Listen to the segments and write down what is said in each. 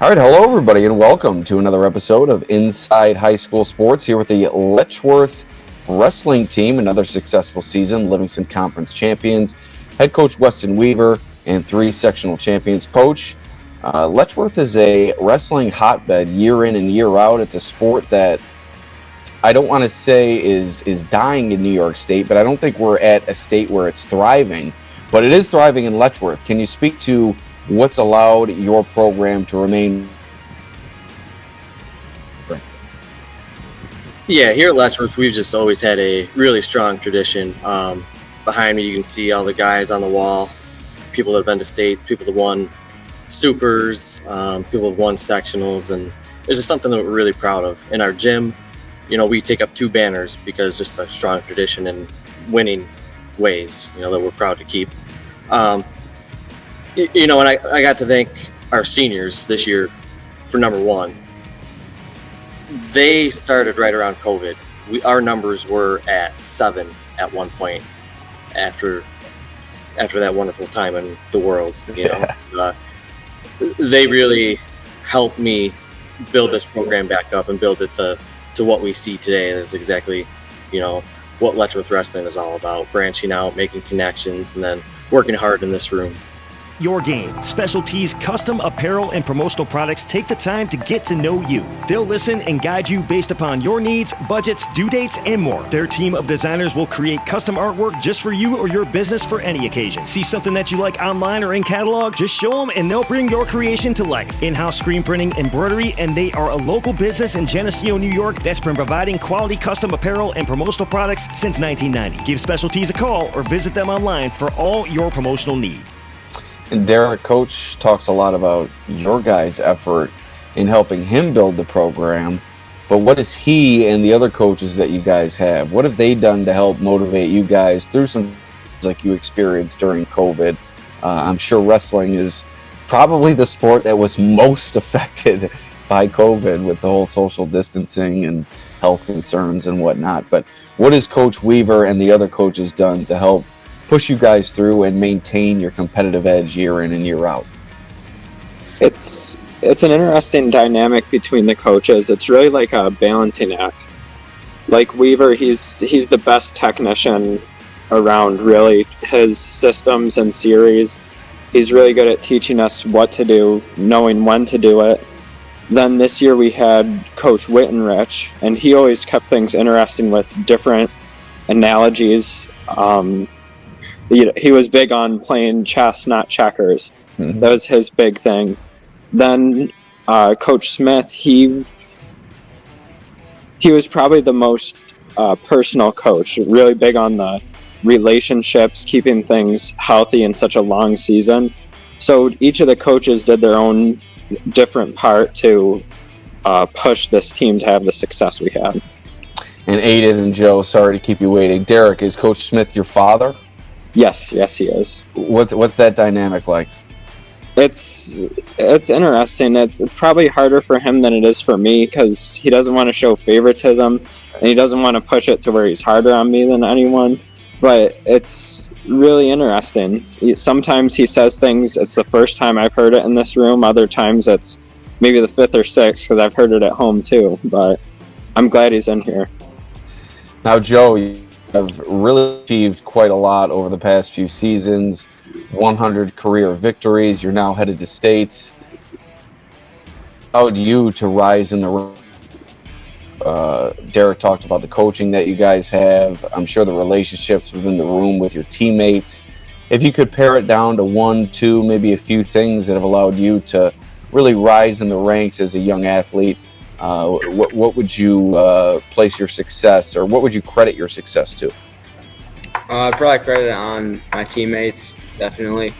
All right, hello everybody, and welcome to another episode of Inside High School Sports here with the Letchworth wrestling team. Another successful season, Livingston Conference champions, head coach Weston Weaver, and 3 sectional champions. Coach, Letchworth is a wrestling hotbed year in and year out. It's a sport that I don't want to say is dying in New York State, but I don't think we're at a state where it's thriving. But it is thriving in Letchworth. Can you speak to what's allowed your program to remain? Yeah, here at Letchworth, we've just always had a really strong tradition. Behind me, you can see all the guys on the wall, people that have been to states, people that won supers, people that won sectionals, and it's just something that we're really proud of. In our gym, we take up 2 banners because just a strong tradition and winning ways, that we're proud to keep. And I got to thank our seniors this year for number one. They started right around COVID. Our numbers were at 7 at one point after that wonderful time in the world. They really helped me build this program back up and build it to what we see today. That's exactly, what Letchworth Wrestling is all about, branching out, making connections, and then working hard in this room. Your Game, specialties, custom apparel, and promotional products take the time to get to know you. They'll listen and guide you based upon your needs, budgets, due dates, and more. Their team of designers will create custom artwork just for you or your business for any occasion. See something that you like online or in catalog? Just show them and they'll bring your creation to life. In-house screen printing, embroidery, and they are a local business in Geneseo, New York that's been providing quality custom apparel and promotional products since 1990. Give Specialties a call or visit them online for all your promotional needs. And Derek, Coach talks a lot about your guys' effort in helping him build the program, but what is he and the other coaches that you guys have? What have they done to help motivate you guys through some like you experienced during COVID? I'm sure wrestling is probably the sport that was most affected by COVID with the whole social distancing and health concerns and whatnot. But what has Coach Weaver and the other coaches done to help push you guys through and maintain your competitive edge year in and year out? It's an interesting dynamic between the coaches. It's really like a balancing act. Like Weaver, he's the best technician around, really. His systems and series, he's really good at teaching us what to do, knowing when to do it. Then this year we had Coach Wittenrich, and he always kept things interesting with different analogies. He was big on playing chess, not checkers. Mm-hmm. That was his big thing. Then Coach Smith, he was probably the most personal coach, really big on the relationships, keeping things healthy in such a long season. So each of the coaches did their own different part to push this team to have the success we had. And Ayden and Joe, sorry to keep you waiting. Derek, is Coach Smith your father? Yes, he is. What's that dynamic like? It's interesting. It's probably harder for him than it is for me because he doesn't want to show favoritism and he doesn't want to push it to where he's harder on me than anyone. But it's really interesting. Sometimes he says things, it's the first time I've heard it in this room. Other times it's maybe the 5th or 6th because I've heard it at home too. But I'm glad he's in here. Now, Joe, have really achieved quite a lot over the past few seasons, 100 career victories. You're now headed to states. How do you to rise in the room? Derek talked about the coaching that you guys have. I'm sure the relationships within the room with your teammates. If you could pare it down to 1, 2, maybe a few things that have allowed you to really rise in the ranks as a young athlete, what would you place your success, or what would you credit your success to? I'd probably credit it on my teammates, definitely.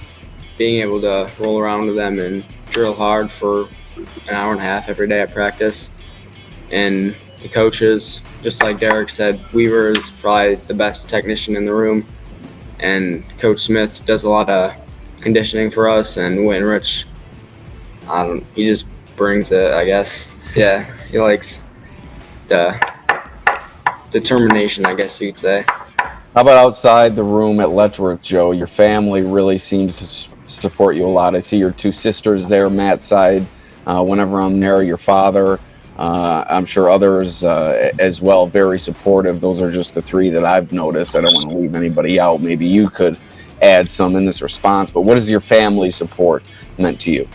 Being able to roll around with them and drill hard for an hour and a half every day at practice. And the coaches, just like Derek said, Weaver is probably the best technician in the room. And Coach Smith does a lot of conditioning for us, and Wittenrich, he just brings it, I guess. Yeah, he likes the determination, I guess you'd say. How about outside the room at Letchworth, Joe? Your family really seems to support you a lot. I see your 2 sisters there, Matt's side, whenever I'm there. Your father, I'm sure others as well, very supportive. Those are just the three that I've noticed. I don't want to leave anybody out. Maybe you could add some in this response, but what has your family support meant to you?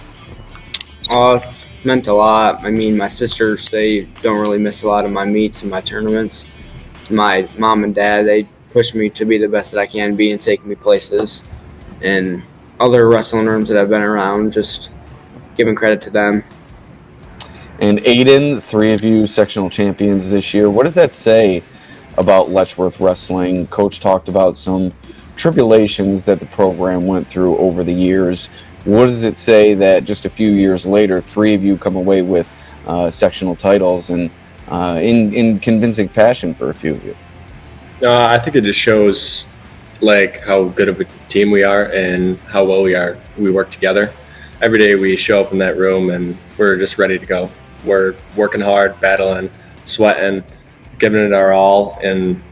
Oh, it's meant a lot. I mean, my sisters, they don't really miss a lot of my meets and my tournaments. My mom and dad, they push me to be the best that I can be and take me places. And other wrestling rooms that I've been around, just giving credit to them. And Ayden, three of you sectional champions this year. What does that say about Letchworth Wrestling? Coach talked about some tribulations that the program went through over the years. What does it say that just a few years later, three of you come away with sectional titles and in convincing fashion for a few of you? I think it just shows like how good of a team we are and how well we work together. Every day we show up in that room and we're just ready to go. We're working hard, battling, sweating, giving it our all, and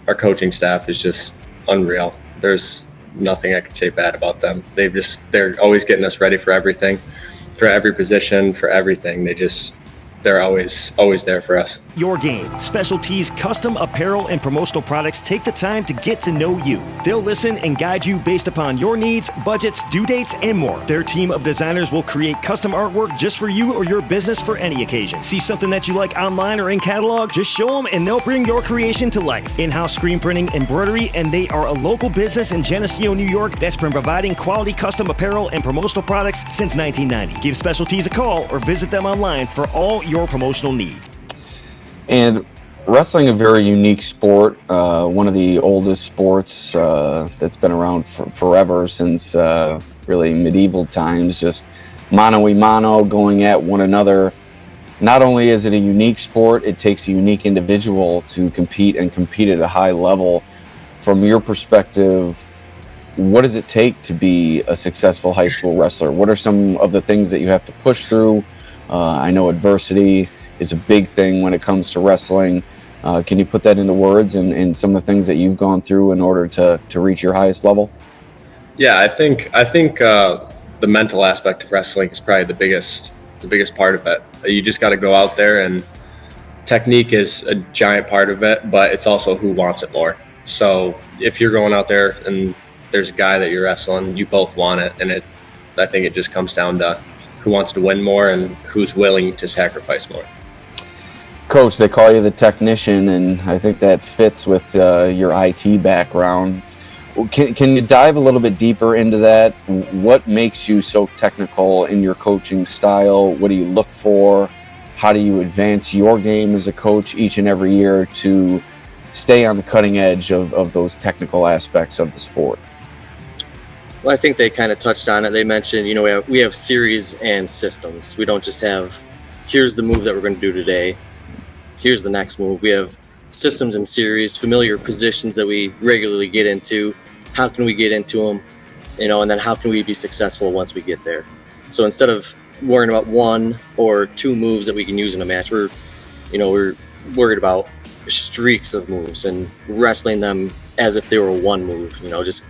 our coaching staff is just unreal. There's nothing I could say bad about them. They're always getting us ready for everything, for every position, for everything. They're always there for us. Your Game, specialties, custom apparel, and promotional products take the time to get to know you. They'll listen and guide you based upon your needs, budgets, due dates, and more. Their team of designers will create custom artwork just for you or your business for any occasion. See something that you like online or in catalog? Just show them and they'll bring your creation to life. In-house screen printing, embroidery, and they are a local business in Geneseo, New York that's been providing quality custom apparel and promotional products since 1990. Give Specialties a call or visit them online for all your promotional needs. And wrestling, a very unique sport, one of the oldest sports that's been around forever, since really medieval times, just mano-a-mano, going at one another. Not only is it a unique sport, it takes a unique individual to compete and compete at a high level. From your perspective, what does it take to be a successful high school wrestler? What are some of the things that you have to push through? I know adversity is a big thing when it comes to wrestling. Can you put that into words and some of the things that you've gone through in order to reach your highest level? Yeah, I think the mental aspect of wrestling is probably the biggest part of it. You just got to go out there, and technique is a giant part of it, but it's also who wants it more. So if you're going out there and there's a guy that you're wrestling, you both want it, and I think it just comes down to who wants to win more and who's willing to sacrifice more. Coach, they call you the technician, and I think that fits with your IT background. Can you dive a little bit deeper into that? What makes you so technical in your coaching style? What do you look for? How do you advance your game as a coach each and every year to stay on the cutting edge of those technical aspects of the sport? Well, I think they kind of touched on it. They mentioned, we have series and systems. We don't just have, here's the move that we're going to do today. Here's the next move. We have systems and series, familiar positions that we regularly get into. How can we get into them? And then how can we be successful once we get there? So instead of worrying about one or two moves that we can use in a match, we're worried about streaks of moves and wrestling them as if they were one move. Just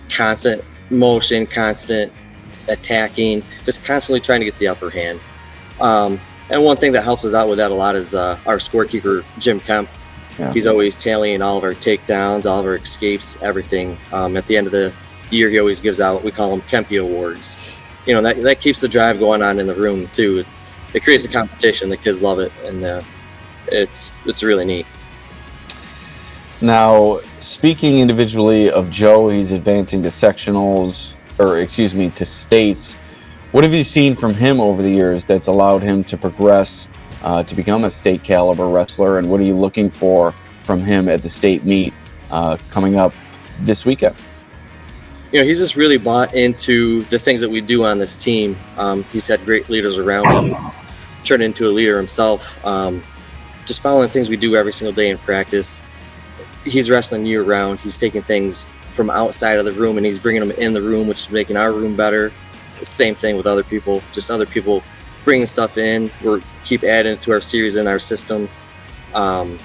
constant motion, constant attacking, just constantly trying to get the upper hand. And one thing that helps us out with that a lot is our scorekeeper, Jim Kemp. Yeah. He's always tallying all of our takedowns, all of our escapes, everything. At the end of the year, he always gives out what we call them Kempy Awards. That keeps the drive going on in the room, too. It creates a competition. The kids love it, and it's really neat. Now, speaking individually of Joe, he's advancing to sectionals, to states. What have you seen from him over the years that's allowed him to progress to become a state caliber wrestler, and what are you looking for from him at the state meet coming up this weekend? He's just really bought into the things that we do on this team. He's had great leaders around him. He's turned into a leader himself. Just following the things we do every single day in practice. He's wrestling year round. He's taking things from outside of the room and he's bringing them in the room, which is making our room better. Same thing with other people, just other people bringing stuff in. We're keep adding it to our series and our systems. And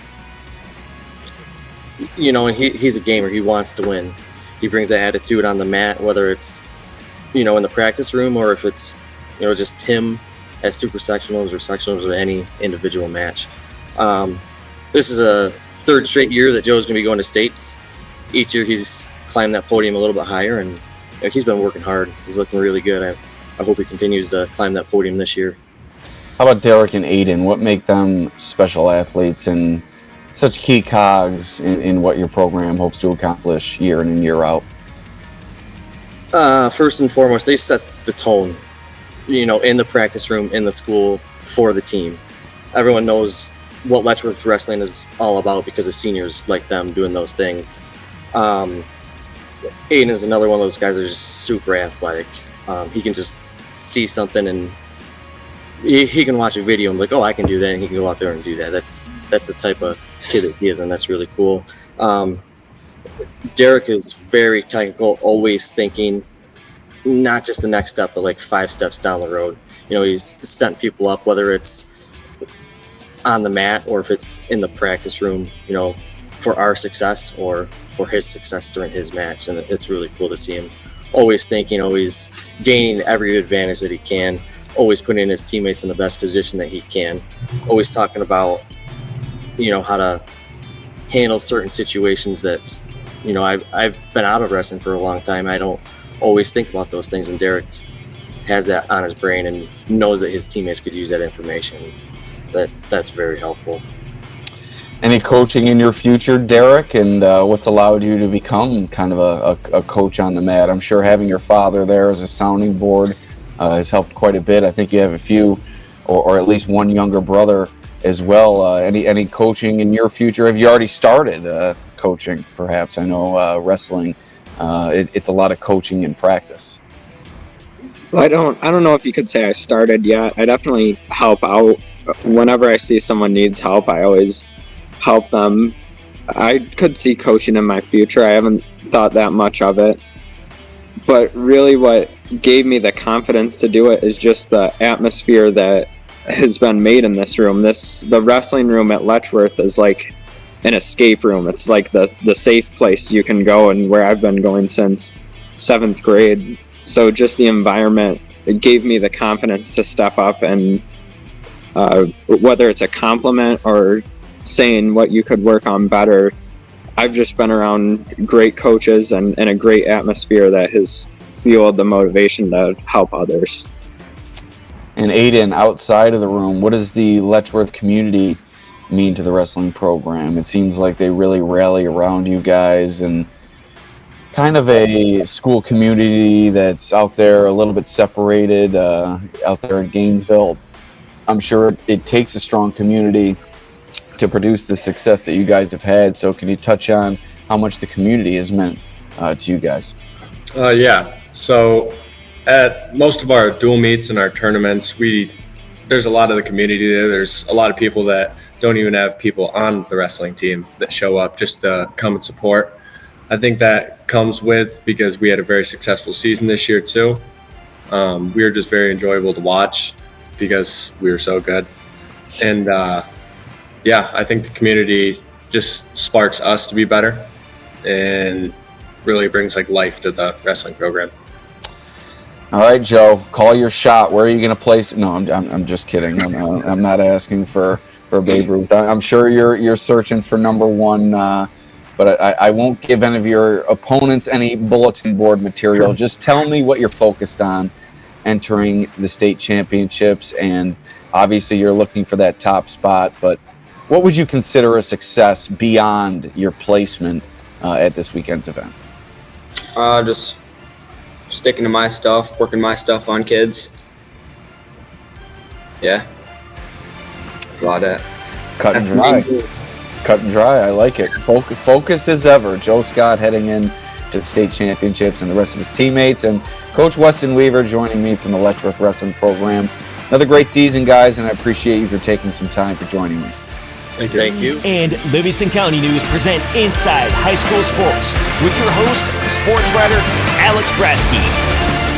he's a gamer. He wants to win. He brings that attitude on the mat, whether it's, in the practice room or if it's, just him at super sectionals or sectionals or any individual match. This is a third straight year that Joe's going to be going to states. Each year he's climbed that podium a little bit higher, and he's been working hard. He's looking really good. I hope he continues to climb that podium this year. How about Derek and Ayden? What make them special athletes and such key cogs in what your program hopes to accomplish year in and year out? First and foremost, they set the tone, in the practice room, in the school, for the team. Everyone knows what Letchworth wrestling is all about because of seniors like them doing those things. Ayden is another one of those guys that are just super athletic. He can just see something and he can watch a video and be like, oh, I can do that, and he can go out there and do that. That's the type of kid that he is, and that's really cool. Derek is very technical, always thinking not just the next step, but like 5 steps down the road. He's setting people up, whether it's on the mat or if it's in the practice room, for our success or for his success during his match. And it's really cool to see him always thinking, always gaining every advantage that he can, always putting his teammates in the best position that he can, always talking about, how to handle certain situations that, I've been out of wrestling for a long time. I don't always think about those things, and Derek has that on his brain and knows that his teammates could use that information. That's very helpful. Any coaching in your future, Derek, and what's allowed you to become kind of a coach on the mat? I'm sure having your father there as a sounding board has helped quite a bit. I think you have a few, or at least one younger brother as well. Any coaching in your future? Have you already started coaching, perhaps? I know wrestling, it's a lot of coaching and practice. Well, I don't know if you could say I started yet. I definitely help out. Whenever I see someone needs help, I always help them. I could see coaching in my future. I haven't thought that much of it. But really what gave me the confidence to do it is just the atmosphere that has been made in this room. The wrestling room at Letchworth is like an escape room. It's like the safe place you can go, and where I've been going since 7th grade. So just the environment, it gave me the confidence to step up, and whether it's a compliment or saying what you could work on better, I've just been around great coaches and a great atmosphere that has fueled the motivation to help others. And Ayden, outside of the room, what does the Letchworth community mean to the wrestling program? It seems like they really rally around you guys, and kind of a school community that's out there a little bit separated, out there in Gainesville. I'm sure it takes a strong community to produce the success that you guys have had. So can you touch on how much the community has meant to you guys? Yeah. So at most of our dual meets and our tournaments, there's a lot of the community there. There's a lot of people that don't even have people on the wrestling team that show up just to come and support. I think that comes with because we had a very successful season this year too. We were just very enjoyable to watch because we were so good. And I think the community just sparks us to be better and really brings like life to the wrestling program. All right, Joe, call your shot. Where are you going to place? No, I'm just kidding. I'm not asking for Babe Ruth. I'm sure you're searching for number one, but I won't give any of your opponents any bulletin board material. Just tell me what you're focused on entering the state championships, and obviously you're looking for that top spot, but what would you consider a success beyond your placement at this weekend's event? Just sticking to my stuff, working my stuff on kids. Yeah. Got it. Cut and dry. Cut and dry. I like it. Focused as ever. Joe Scott heading in to the state championships, and the rest of his teammates, and Coach Weston Weaver joining me from the Letchworth Wrestling Program. Another great season, guys, and I appreciate you for taking some time for joining me. Thank you. And Livingston County News present Inside High School Sports with your host, sports writer Alex Brasky.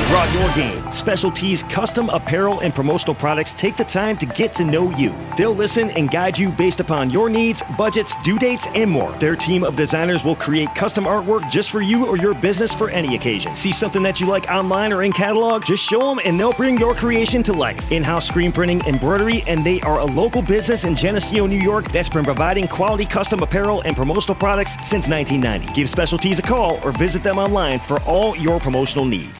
Draw your game. Special Tees custom apparel and promotional products take the time to get to know you. They'll listen and guide you based upon your needs, budgets, due dates, and more. Their team of designers will create custom artwork just for you or your business for any occasion. See something that you like online or in catalog? Just show them and they'll bring your creation to life. In-house screen printing, embroidery, and they are a local business in Geneseo, New York that's been providing quality custom apparel and promotional products since 1990. Give Special Tees a call or visit them online for all your promotional needs.